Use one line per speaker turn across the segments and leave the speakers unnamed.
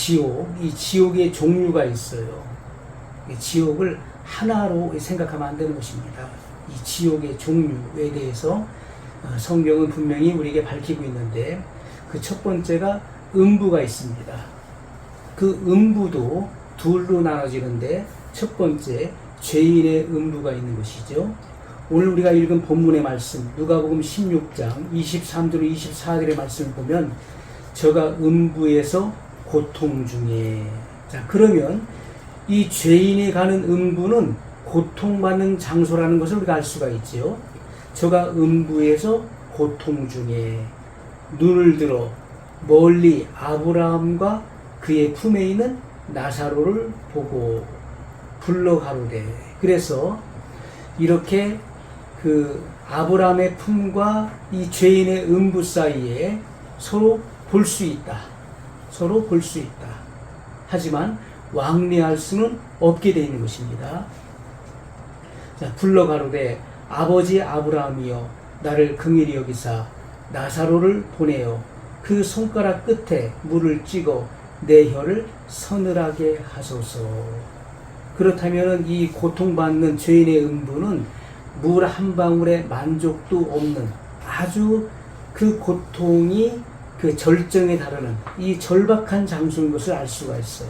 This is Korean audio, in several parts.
지옥, 이 지옥의 종류가 있어요. 이 지옥을 하나로 생각하면 안 되는 것입니다. 이 지옥의 종류에 대해서 성경은 분명히 우리에게 밝히고 있는데, 그 첫 번째가 음부가 있습니다. 그 음부도 둘로 나눠지는데, 첫 번째 죄인의 음부가 있는 것이죠. 오늘 우리가 읽은 본문의 말씀, 누가복음 16장 23절 24절의 말씀을 보면 저가 음부에서 고통 중에, 자, 그러면 이 죄인이 가는 음부는 고통받는 장소라는 것을 우리가 알 수가 있지요. 저가 음부에서 고통 중에 눈을 들어 멀리 아브라함과 그의 품에 있는 나사로를 보고 불러 가로되. 그래서 이렇게 그 아브라함의 품과 이 죄인의 음부 사이에 서로 볼 수 있다. 서로 볼 수 있다. 하지만 왕래할 수는 없게 되어 있는 것입니다. 자, 불러 가로되 아버지 아브라함이여 나를 긍휼히 여기사 나사로를 보내어 그 손가락 끝에 물을 찍어 내 혀를 서늘하게 하소서. 그렇다면 이 고통받는 죄인의 음부는 물 한 방울에 만족도 없는 아주 그 고통이 그 절정에 다르는 이 절박한 장소인 것을 알 수가 있어요.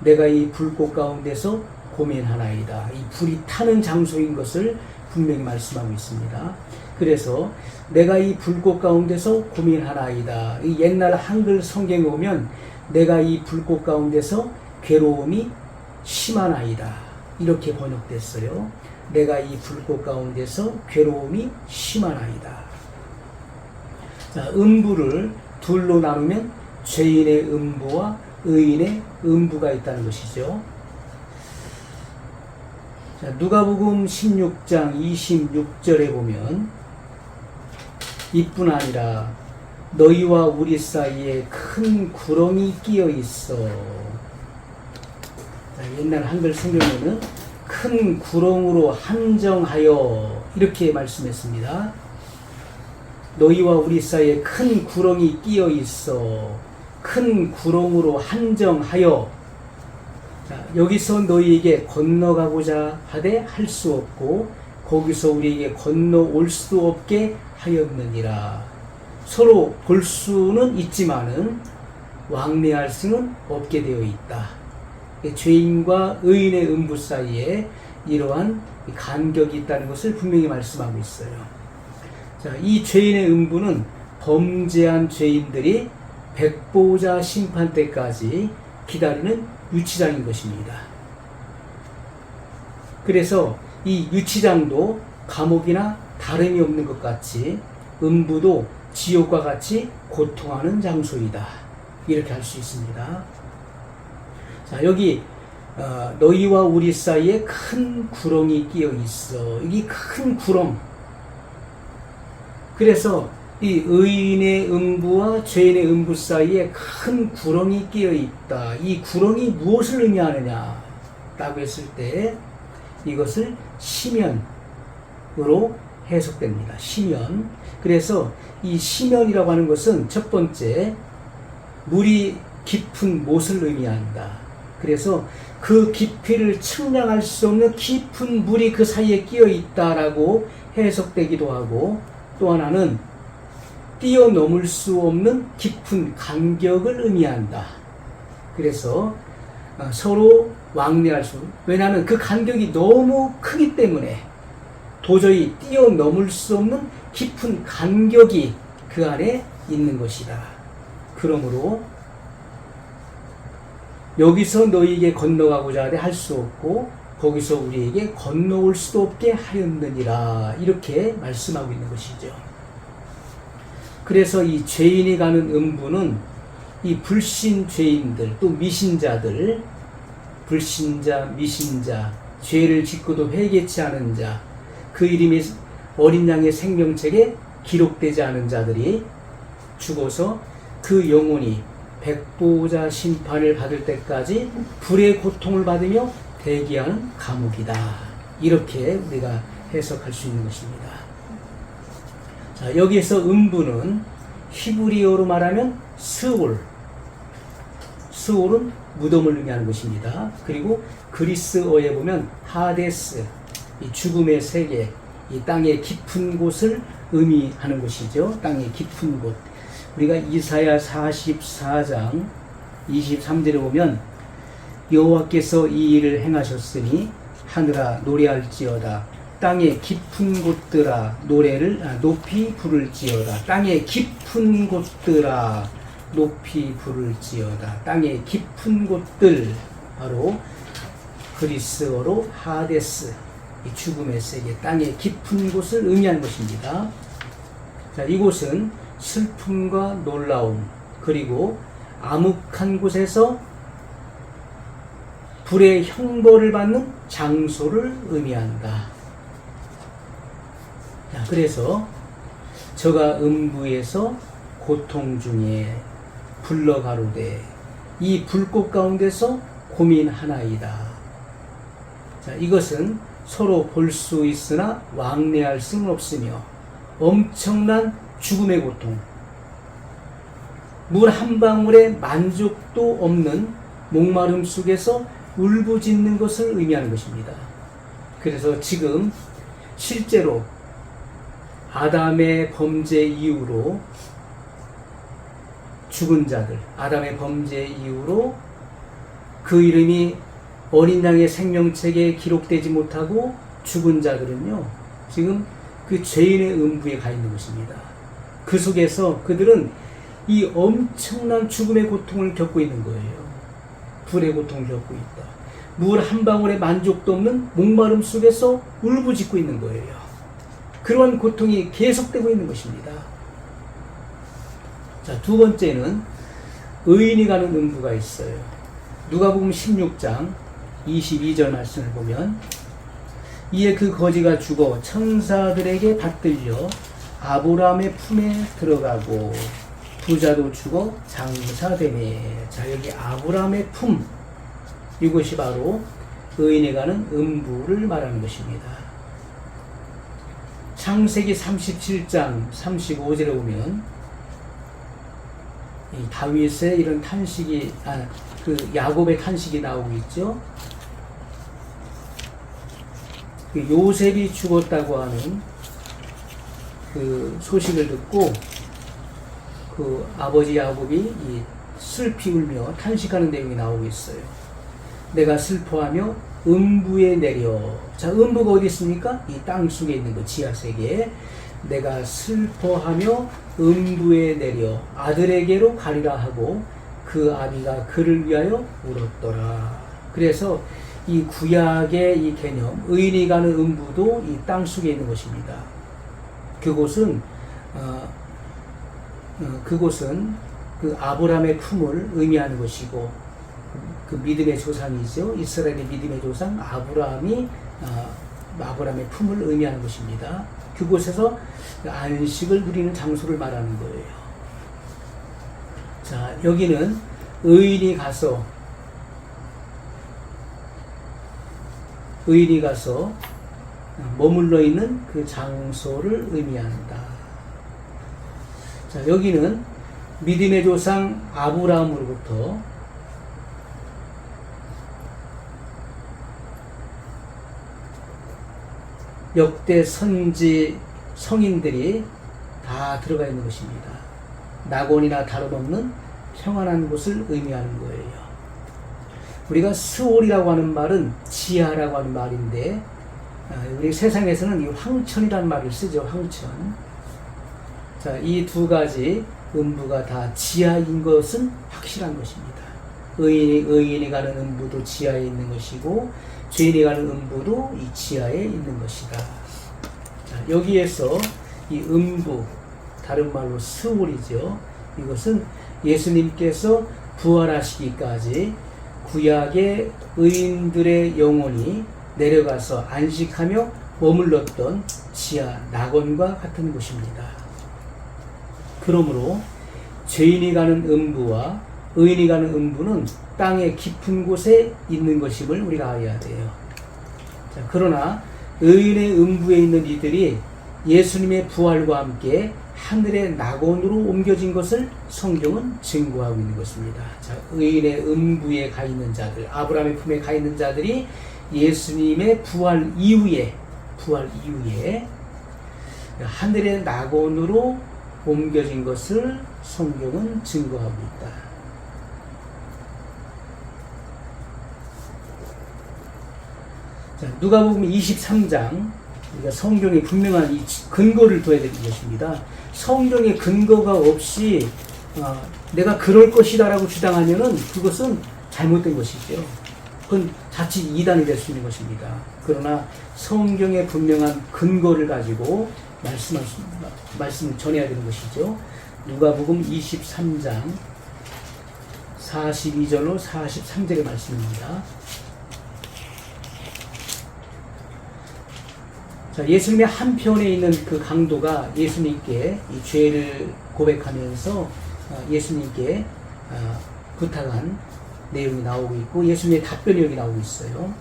내가 이 불꽃 가운데서 고민하나이다. 이 불이 타는 장소인 것을 분명히 말씀하고 있습니다. 그래서 내가 이 불꽃 가운데서 고민하나이다. 이 옛날 한글 성경에 오면 내가 이 불꽃 가운데서 괴로움이 심하나이다. 이렇게 번역됐어요. 내가 이 불꽃 가운데서 괴로움이 심하나이다. 자, 음부를 둘로 나누면 죄인의 음부와 의인의 음부가 있다는 것이죠. 자, 누가복음 16장 26절에 보면 이뿐 아니라 너희와 우리 사이에 큰 구렁이 끼어 있어. 자, 옛날 한글 성경에는 큰 구렁으로 한정하여 이렇게 말씀했습니다. 너희와 우리 사이에 큰 구렁이 끼어 있어. 큰 구렁으로 한정하여. 자, 여기서 너희에게 건너가고자 하되 할 수 없고 거기서 우리에게 건너올 수도 없게 하였느니라. 서로 볼 수는 있지만은 왕래할 수는 없게 되어 있다. 죄인과 의인의 음부 사이에 이러한 간격이 있다는 것을 분명히 말씀하고 있어요. 자, 이 죄인의 음부는 범죄한 죄인들이 백보자 심판 때까지 기다리는 유치장인 것입니다. 그래서 이 유치장도 감옥이나 다름이 없는 것 같이 음부도 지옥과 같이 고통하는 장소이다. 이렇게 할 수 있습니다. 자, 여기 너희와 우리 사이에 큰 구렁이 끼어 있어. 여기 큰 구렁. 그래서 이 의인의 음부와 죄인의 음부 사이에 큰 구렁이 끼어 있다. 이 구렁이 무엇을 의미하느냐 라고 했을 때 이것을 시면으로 해석됩니다. 시면. 그래서 이 시면이라고 하는 것은 첫 번째 물이 깊은 못을 의미한다. 그래서 그 깊이를 측량할 수 없는 깊은 물이 그 사이에 끼어 있다라고 해석되기도 하고, 또 하나는 뛰어넘을 수 없는 깊은 간격을 의미한다. 그래서 서로 왕래할 수, 왜냐하면 그 간격이 너무 크기 때문에 도저히 뛰어넘을 수 없는 깊은 간격이 그 안에 있는 것이다. 그러므로 여기서 너희에게 건너가고자 하되 할 수 없고 거기서 우리에게 건너올 수도 없게 하였느니라. 이렇게 말씀하고 있는 것이죠. 그래서 이 죄인이 가는 음부는 이 불신 죄인들, 또 미신자들, 불신자, 미신자, 죄를 짓고도 회개치 않은 자, 그 이름이 어린 양의 생명책에 기록되지 않은 자들이 죽어서 그 영혼이 백보자 심판을 받을 때까지 불의 고통을 받으며 대기하는 감옥이다. 이렇게 우리가 해석할 수 있는 것입니다. 자, 여기에서 음부는 히브리어로 말하면 스올, 스올은 무덤을 의미하는 것입니다. 그리고 그리스어에 보면 하데스, 이 죽음의 세계, 이 땅의 깊은 곳을 의미하는 것이죠. 땅의 깊은 곳. 우리가 이사야 44장 23절에 보면 여호와께서 이 일을 행하셨으니 하늘아 노래할지어다. 땅의 깊은 곳들아 높이 부를지어다. 땅의 깊은 곳들아 높이 부를지어다. 땅의 깊은 곳들, 바로 그리스어로 하데스, 이 죽음의 세계, 땅의 깊은 곳을 의미하는 것입니다. 자, 이곳은 슬픔과 놀라움, 그리고 암흑한 곳에서 불의 형벌을 받는 장소를 의미한다. 자, 그래서 저가 음부에서 고통 중에 불러 가로되 이 불꽃 가운데서 고민하나이다. 자, 이것은 서로 볼 수 있으나 왕래할 수는 없으며 엄청난 죽음의 고통, 물 한 방울에 만족도 없는 목마름 속에서 울부짖는 것을 의미하는 것입니다. 그래서 지금 실제로 아담의 범죄 이후로 죽은 자들, 아담의 범죄 이후로 그 이름이 어린 양의 생명책에 기록되지 못하고 죽은 자들은요, 지금 그 죄인의 음부에 가 있는 것입니다. 그 속에서 그들은 이 엄청난 죽음의 고통을 겪고 있는 거예요. 불의 고통을 겪고 있다. 물 한 방울에 만족도 없는 목마름 속에서 울부짖고 있는 거예요. 그러한 고통이 계속되고 있는 것입니다. 자, 두 번째는 의인이 가는 음부가 있어요. 누가복음 16장 22절 말씀을 보면 이에 그 거지가 죽어 천사들에게 받들려 아브라함의 품에 들어가고 부자도 죽어 장사되네. 자, 여기 아브라함의 품, 이것이 바로 의인이 가는 음부를 말하는 것입니다. 창세기 37장 35절에 보면 이 다윗의 이런 탄식이, 그 야곱의 탄식이 나오고 있죠. 그 요셉이 죽었다고 하는 그 소식을 듣고 그 아버지 야곱이 이 슬피 울며 탄식하는 내용이 나오고 있어요. 내가 슬퍼하며 음부에 내려. 자, 음부가 어디 있습니까? 이 땅 속에 있는 그 지하세계에. 내가 슬퍼하며 음부에 내려 아들에게로 가리라 하고 그 아비가 그를 위하여 울었더라. 그래서 이 구약의 이 개념, 의인이 가는 음부도 이 땅 속에 있는 것입니다. 그곳은 그 아브라함의 품을 의미하는 것이고, 그 믿음의 조상이죠. 이스라엘의 믿음의 조상 아브라함의 품을 의미하는 것입니다. 그곳에서 안식을 누리는 장소를 말하는 거예요. 자, 여기는 의인이 가서 머물러 있는 그 장소를 의미한다. 자, 여기는 믿음의 조상 아브라함으로부터 역대 선지 성인들이 다 들어가 있는 것입니다. 낙원이나 다름없는 평안한 곳을 의미하는 거예요. 우리가 스올이라고 하는 말은 지하라고 하는 말인데, 우리 세상에서는 이 황천이라는 말을 쓰죠. 황천. 자, 이 두 가지 음부가 다 지하인 것은 확실한 것입니다. 의인이 가는 음부도 지하에 있는 것이고, 죄인이 가는 음부도 이 지하에 있는 것이다. 자, 여기에서 이 음부, 다른 말로 스올이죠. 이것은 예수님께서 부활하시기까지 구약의 의인들의 영혼이 내려가서 안식하며 머물렀던 지하 낙원과 같은 곳입니다. 그러므로 죄인이 가는 음부와 의인이 가는 음부는 땅의 깊은 곳에 있는 것임을 우리가 알아야 돼요. 자, 그러나 의인의 음부에 있는 이들이 예수님의 부활과 함께 하늘의 낙원으로 옮겨진 것을 성경은 증거하고 있는 것입니다. 자, 의인의 음부에 가 있는 자들, 아브라함의 품에 가 있는 자들이 예수님의 부활 이후에 하늘의 낙원으로 옮겨진 것을 성경은 증거하고 있다. 자, 누가복음 23장, 우리가 성경에 분명한 이 근거를 둬야 되는 것입니다. 성경에 근거가 없이 내가 그럴 것이다 라고 주장하면은 그것은 잘못된 것이죠. 그건 자칫 이단이 될 수 있는 것입니다. 그러나 성경에 분명한 근거를 가지고 말씀을 전해야 되는 것이죠. 누가복음 23장 42절로 43절의 말씀입니다. 자, 예수님의 한편에 있는 그 강도가 예수님께 이 죄를 고백하면서 예수님께 부탁한 내용이 나오고 있고, 예수님의 답변이 여기 나오고 있어요.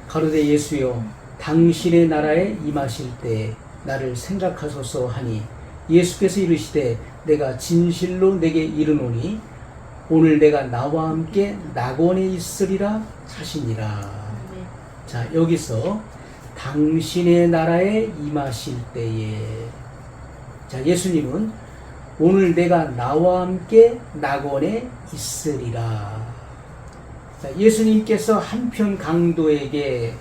가로되 예수여, 당신의 나라에 임하실 때 나를 생각하소서 하니, 예수께서 이르시되 내가 진실로 내게 이르노니 오늘 내가 나와 함께 낙원에 있으리라 하시니라. 자, 여기서 당신의 나라에 임하실 때에, 자, 예수님은 오늘 내가 나와 함께 낙원에 있으리라. 자, 예수님께서 한편 강도에게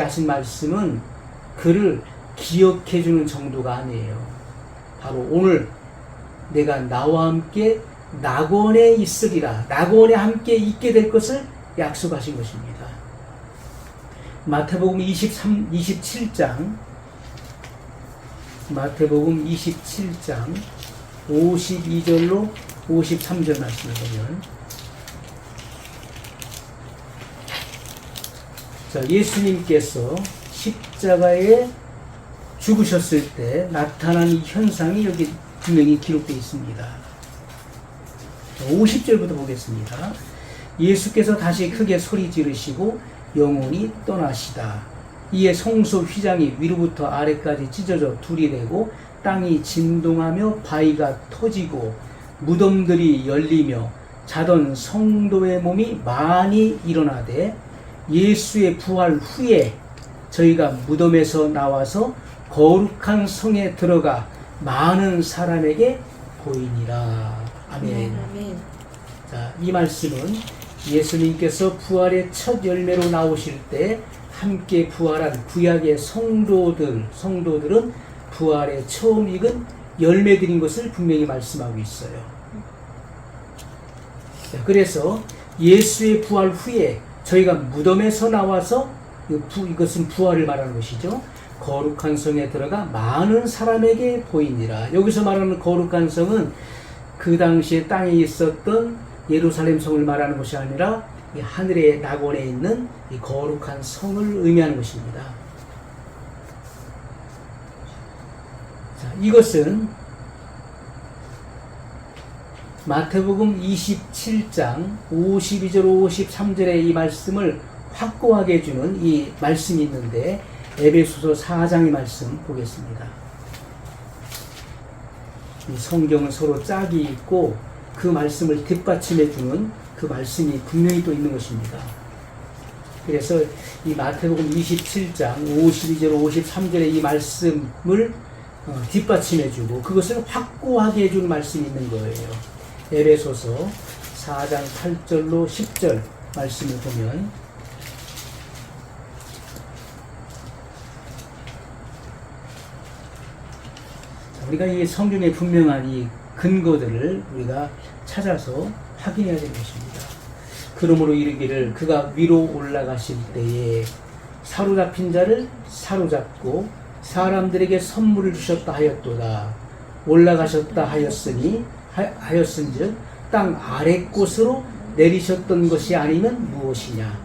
하신 말씀은 그를 기억해 주는 정도가 아니에요. 바로 오늘 내가 나와 함께 낙원에 있으리라, 낙원에 함께 있게 될 것을 약속하신 것입니다. 마태복음 27장 52절로 53절 말씀을 보면, 자, 예수님께서 십자가에 죽으셨을 때 나타난 이 현상이 여기 분명히 기록되어 있습니다. 50절부터 보겠습니다. 예수께서 다시 크게 소리 지르시고 영혼이 떠나시다. 이에 성소 휘장이 위로부터 아래까지 찢어져 둘이 되고 땅이 진동하며 바위가 터지고 무덤들이 열리며 자던 성도의 몸이 많이 일어나되, 예수의 부활 후에 저희가 무덤에서 나와서 거룩한 성에 들어가 많은 사람에게 보이니라. 아멘. 아멘. 자, 이 말씀은 예수님께서 부활의 첫 열매로 나오실 때 함께 부활한 구약의 성도들은 부활의 처음 익은 열매들인 것을 분명히 말씀하고 있어요. 자, 그래서 예수의 부활 후에 저희가 무덤에서 나와서, 이것은 부활을 말하는 것이죠. 거룩한 성에 들어가 많은 사람에게 보이니라. 여기서 말하는 거룩한 성은 그 당시에 땅에 있었던 예루살렘 성을 말하는 것이 아니라 이 하늘의 낙원에 있는 이 거룩한 성을 의미하는 것입니다. 자, 이것은 마태복음 27장 52절 53절의 이 말씀을 확고하게 해주는 이 말씀이 있는데, 에베소서 4장의 말씀 보겠습니다. 이 성경은 서로 짝이 있고 그 말씀을 뒷받침해주는 그 말씀이 분명히 또 있는 것입니다. 그래서 이 마태복음 27장 52절 53절의 이 말씀을 뒷받침해주고 그것을 확고하게 해주는 말씀이 있는 거예요. 에베소서 4장 8절로 10절 말씀을 보면, 우리가 이 성경의 분명한 이 근거들을 우리가 찾아서 확인해야 되는 것입니다. 그러므로 이르기를 그가 위로 올라가실 때에 사로잡힌 자를 사로잡고 사람들에게 선물을 주셨다 하였도다. 올라가셨다 하였은즉 땅 아래 곳으로 내리셨던 것이 아니면 무엇이냐.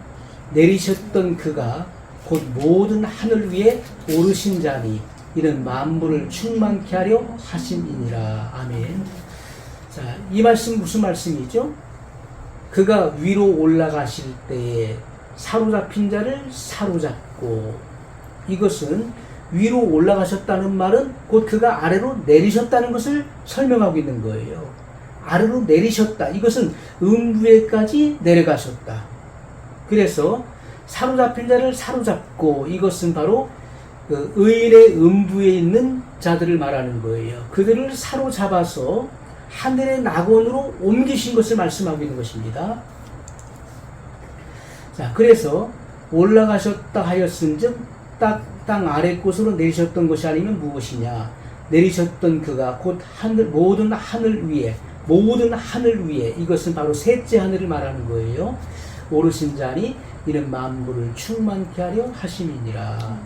내리셨던 그가 곧 모든 하늘 위에 오르신 자니 이는 만물을 충만케 하려 하심이니라. 아멘. 자, 이 말씀 무슨 말씀이죠? 그가 위로 올라가실 때에 사로잡힌 자를 사로잡고, 이것은 위로 올라가셨다는 말은 곧 그가 아래로 내리셨다는 것을 설명하고 있는 거예요. 아래로 내리셨다. 이것은 음부에까지 내려가셨다. 그래서 사로잡힌 자를 사로잡고, 이것은 바로 그 의인의 음부에 있는 자들을 말하는 거예요. 그들을 사로잡아서 하늘의 낙원으로 옮기신 것을 말씀하고 있는 것입니다. 자, 그래서 올라가셨다 하였은즉 땅 아래 곳으로 내리셨던 것이 아니면 무엇이냐? 내리셨던 그가 곧 모든 하늘 위에, 이것은 바로 셋째 하늘을 말하는 거예요. 오르신 자니 이는 만물을 충만케 하려 하심이니라.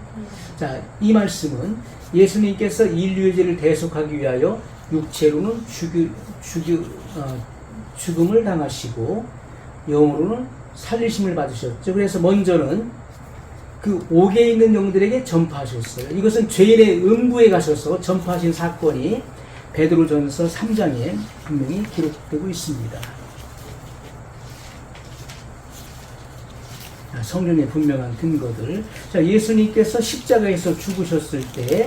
자, 이 말씀은 예수님께서 인류의 죄를 대속하기 위하여 육체로는 죽음을 당하시고 영으로는 살리심을 받으셨죠. 그래서 먼저는 그 옥에 있는 영들에게 전파하셨어요. 이것은 죄인의 음부에 가셔서 전파하신 사건이 베드로전서 3장에 분명히 기록되고 있습니다. 성경의 분명한 근거들. 자, 예수님께서 십자가에서 죽으셨을 때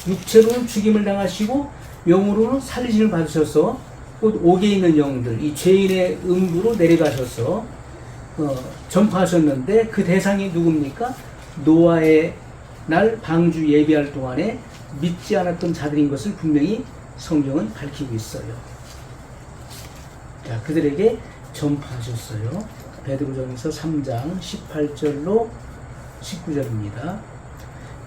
육체로는 죽임을 당하시고 영으로는 살리심을 받으셔서 곧 옥에 있는 영들, 이 죄인의 음부로 내려가셔서 전파하셨는데, 그 대상이 누굽니까? 노아의 날 방주 예비할 동안에 믿지 않았던 자들인 것을 분명히 성경은 밝히고 있어요. 자, 그들에게 전파하셨어요. 베드로전서 3장 18절로 19절입니다.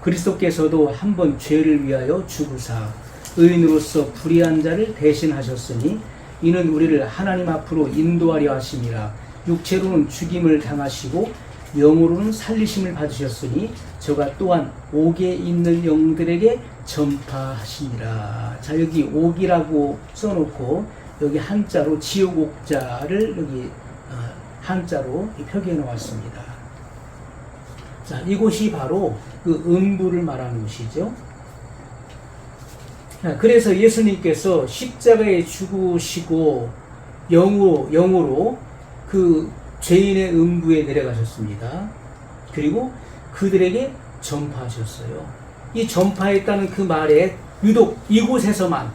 그리스도께서도 한번 죄를 위하여 죽으사 의인으로서 불의한 자를 대신하셨으니 이는 우리를 하나님 앞으로 인도하려 하심이라. 육체로는 죽임을 당하시고 영으로는 살리심을 받으셨으니 저가 또한 옥에 있는 영들에게 전파하시니라. 자, 여기 옥이라고 써놓고 여기 한자로 지옥옥자를 여기 한자로 표기해 놓았습니다. 자, 이곳이 바로 그 음부를 말하는 것이죠. 자, 그래서 예수님께서 십자가에 죽으시고 영으로 그 죄인의 음부에 내려가셨습니다. 그리고 그들에게 전파하셨어요. 이 전파했다는 그 말에 유독 이곳에서만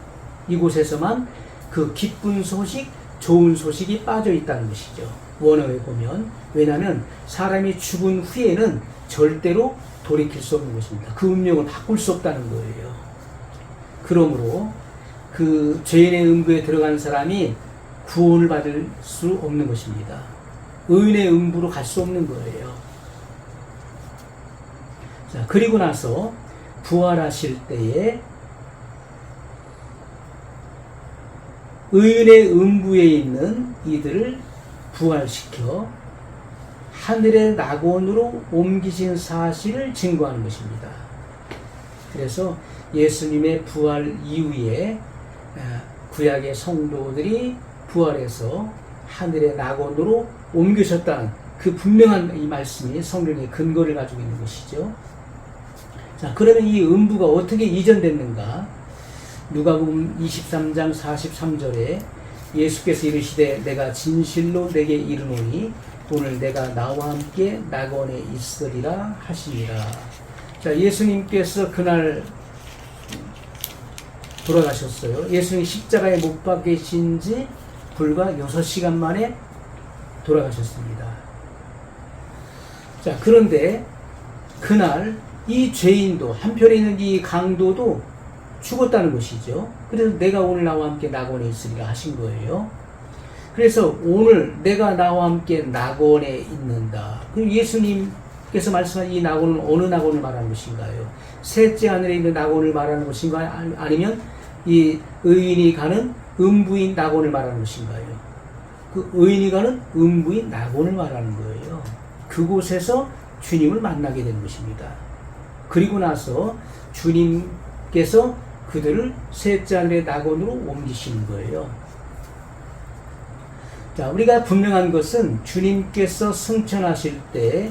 그 기쁜 소식, 좋은 소식이 빠져 있다는 것이죠. 원어에 보면. 왜냐하면 사람이 죽은 후에는 절대로 돌이킬 수 없는 것입니다. 그 운명을 바꿀 수 없다는 거예요. 그러므로 그 죄인의 음부에 들어간 사람이 구원을 받을 수 없는 것입니다. 의인의 음부로 갈 수 없는 거예요. 자, 그리고 나서 부활하실 때에 의인의 음부에 있는 이들을 부활시켜 하늘의 낙원으로 옮기신 사실을 증거하는 것입니다. 그래서 예수님의 부활 이후에 구약의 성도들이 부활해서 하늘의 낙원으로 옮기셨다는 그 분명한 이 말씀이 성경의 근거를 가지고 있는 것이죠. 자, 그러면 이 음부가 어떻게 이전됐는가? 누가복음 23장 43절에 예수께서 이르시되 내가 진실로 내게 이르노니 오늘 내가 나와 함께 낙원에 있으리라 하시니라. 자, 예수님께서 그날 돌아가셨어요. 예수님 십자가에 못 박히신 지 불과 6시간 만에 돌아가셨습니다. 자, 그런데 그날 이 죄인도, 한편에 있는 이 강도도 죽었다는 것이죠. 그래서 내가 오늘 나와 함께 낙원에 있으리라 하신 거예요. 그래서 오늘 내가 나와 함께 낙원에 있는다. 그럼 예수님께서 말씀한 이 낙원은 어느 낙원을 말하는 것인가요? 셋째 하늘에 있는 낙원을 말하는 것인가요? 아니면 이 의인이 가는 음부인 낙원을 말하는 것인가요? 그 의인이 가는 음부인 낙원을 말하는 거예요. 그곳에서 주님을 만나게 된 것입니다. 그리고 나서 주님께서 그들을 셋째 하늘의 낙원으로 옮기시는 거예요. 자, 우리가 분명한 것은 주님께서 승천하실 때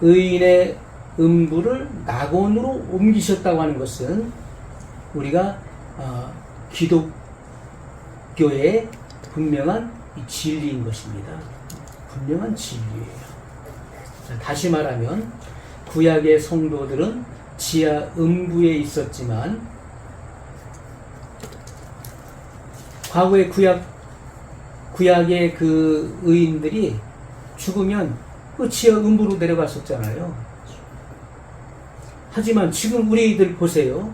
의인의 음부를 낙원으로 옮기셨다고 하는 것은 우리가 기독교의 분명한 진리인 것입니다. 분명한 진리예요. 자, 다시 말하면 구약의 성도들은 지하 음부에 있었지만 과거의 구약의 그 의인들이 죽으면 그 지하 음부로 내려갔었잖아요. 하지만 지금 우리들 보세요.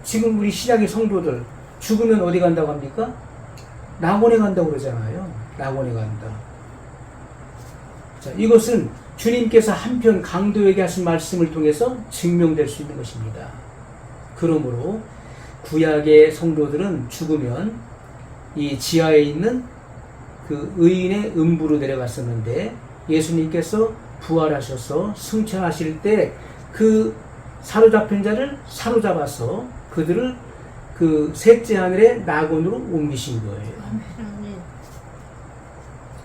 지금 우리 신약의 성도들 죽으면 어디 간다고 합니까? 낙원에 간다고 그러잖아요. 낙원에 간다. 자, 이것은 주님께서 한편 강도에게 하신 말씀을 통해서 증명될 수 있는 것입니다. 그러므로 구약의 성도들은 죽으면 이 지하에 있는 그 의인의 음부로 내려갔었는데 예수님께서 부활하셔서 승천하실 때 그 사로잡힌 자를 사로잡아서 그들을 그 셋째 하늘의 낙원으로 옮기신 거예요.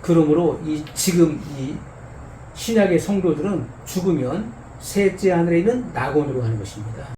그러므로 지금 이 신약의 성도들은 죽으면 셋째 하늘에 있는 낙원으로 가는 것입니다.